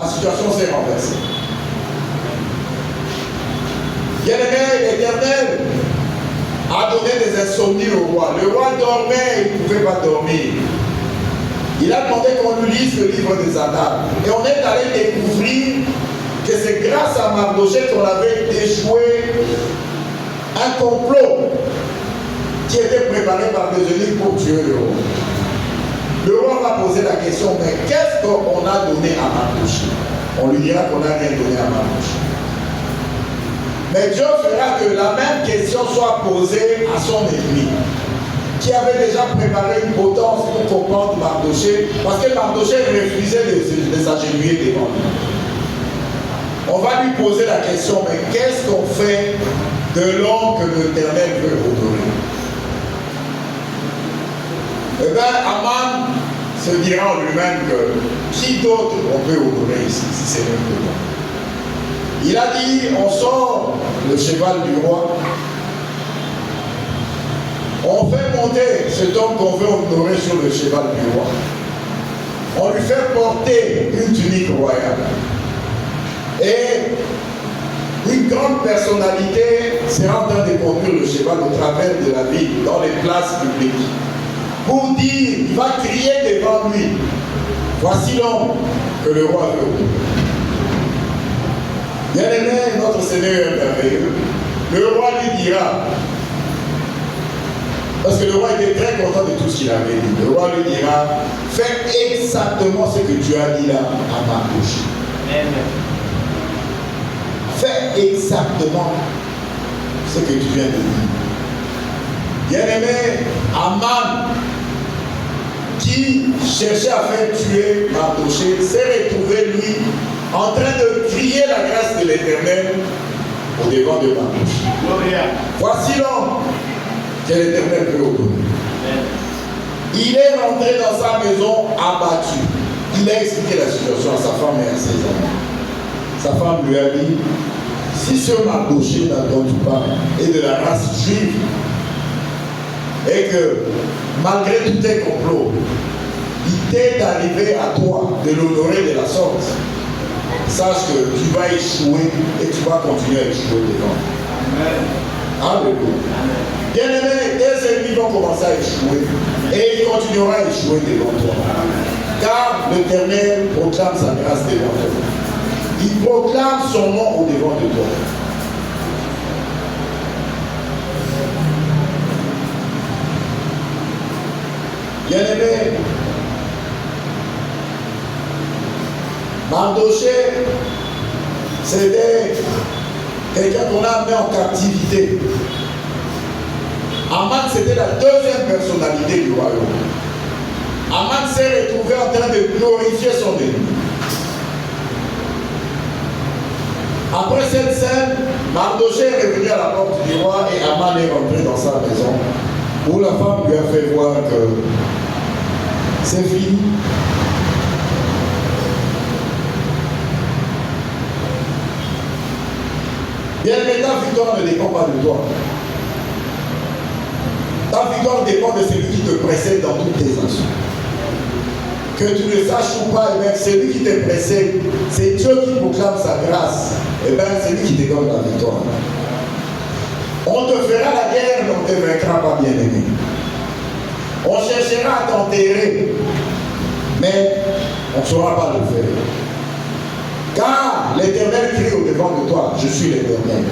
La situation s'est renversée. Bien-aimé, l'Éternel a donné des insomnies au roi. Le roi dormait, il ne pouvait pas dormir. Il a demandé qu'on lui lise le livre des Annales. Et on est allé découvrir que c'est grâce à Mardochée qu'on avait déjoué un complot qui était préparé par des eunuques pour tuer le roi. Le roi va poser la question, mais qu'est-ce qu'on a donné à Mardochée? On lui dira qu'on n'a rien donné à Mardochée. Mais Dieu fera que la même question soit posée à son ennemi, qui avait déjà préparé une potence pour comprendre Mardochée, parce que Mardochée refusait de s'agenouiller devant lui. On va lui poser la question, mais qu'est-ce qu'on fait de l'homme que l'Éternel veut honorer? Eh bien, Aman se dira en lui-même que qui d'autre on peut honorer ici, si c'est même que moi. Il a dit, on sort le cheval du roi, on fait monter cet homme qu'on veut honorer sur le cheval du roi, on lui fait porter une tunique royale, et une grande personnalité sera en train de conduire le cheval au travers de la ville, dans les places publiques, pour dire, il va crier devant lui, voici l'homme que le roi veut honorer. Bien-aimé, notre Seigneur est merveilleux. Le roi lui dira, parce que le roi était très content de tout ce qu'il avait dit, le roi lui dira, fais exactement ce que tu as dit là à Mardochée. Fais exactement ce que tu viens de dire. Bien-aimé, Aman, qui cherchait à faire tuer Mardochée, s'est retrouvé, lui, en train de crier la grâce de l'Éternel au devant de Mardochée. Voici l'homme que l'Éternel peut honorer. Il est rentré dans sa maison abattu. Il a expliqué la situation à sa femme et à ses amis. Sa femme lui a dit, si ce Mardochée n'attend pas est de la race juive, et que malgré tous tes complots, il t'est arrivé à toi de l'honorer de la sorte, sache que tu vas échouer et tu vas continuer à échouer devant. Alléluia. Bien-aimé, tes ennemis vont commencer à échouer et il continuera à échouer devant toi. Car l'Éternel proclame sa grâce devant toi. Il proclame son nom au devant de toi. Bien-aimé, Mardochée, c'était quelqu'un qu'on a amené en captivité. Aman, c'était la deuxième personnalité du royaume. Aman s'est retrouvé en train de glorifier son ennemi. Après cette scène, Mardochée est revenu à la porte du roi et Aman est rentré dans sa maison, où la femme lui a fait voir que c'est fini. Bien-aimé, ta victoire ne dépend pas de toi. Ta victoire dépend de celui qui te précède dans toutes tes actions. Que tu ne saches ou pas, eh bien, celui qui te précède, c'est Dieu qui proclame sa grâce. Eh bien, c'est lui qui te donne la victoire. On te fera la guerre, mais on ne te vaincra pas, bien-aimé. On cherchera à t'enterrer, mais on ne saura pas le faire. Car l'Éternel crie au devant de toi, je suis l'Éternel.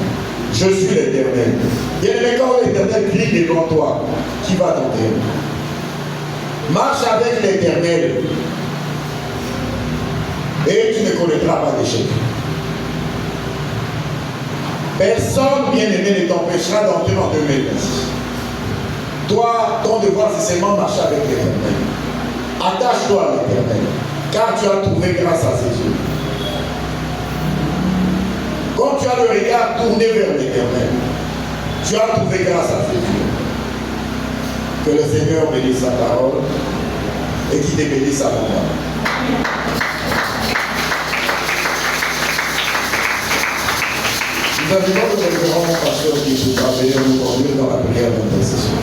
Je suis l'Éternel. Bien-aimé, quand l'Éternel crie devant toi, qui va t'enterrer? Marche avec l'Éternel et tu ne connaîtras pas d'échec. Personne, bien-aimé, ne t'empêchera d'entrer en 2026. Toi, ton devoir, c'est seulement marcher avec l'Éternel. Attache-toi à l'Éternel, car tu as trouvé grâce à ses yeux. Quand tu as le regard tourné vers l'Éternel, tu as trouvé grâce à ses yeux. Que le Seigneur bénisse sa parole et qu'il te bénisse abondamment. Nous avons le révérend pasteur qui nous va venir nous conduire dans la prière d'intercession.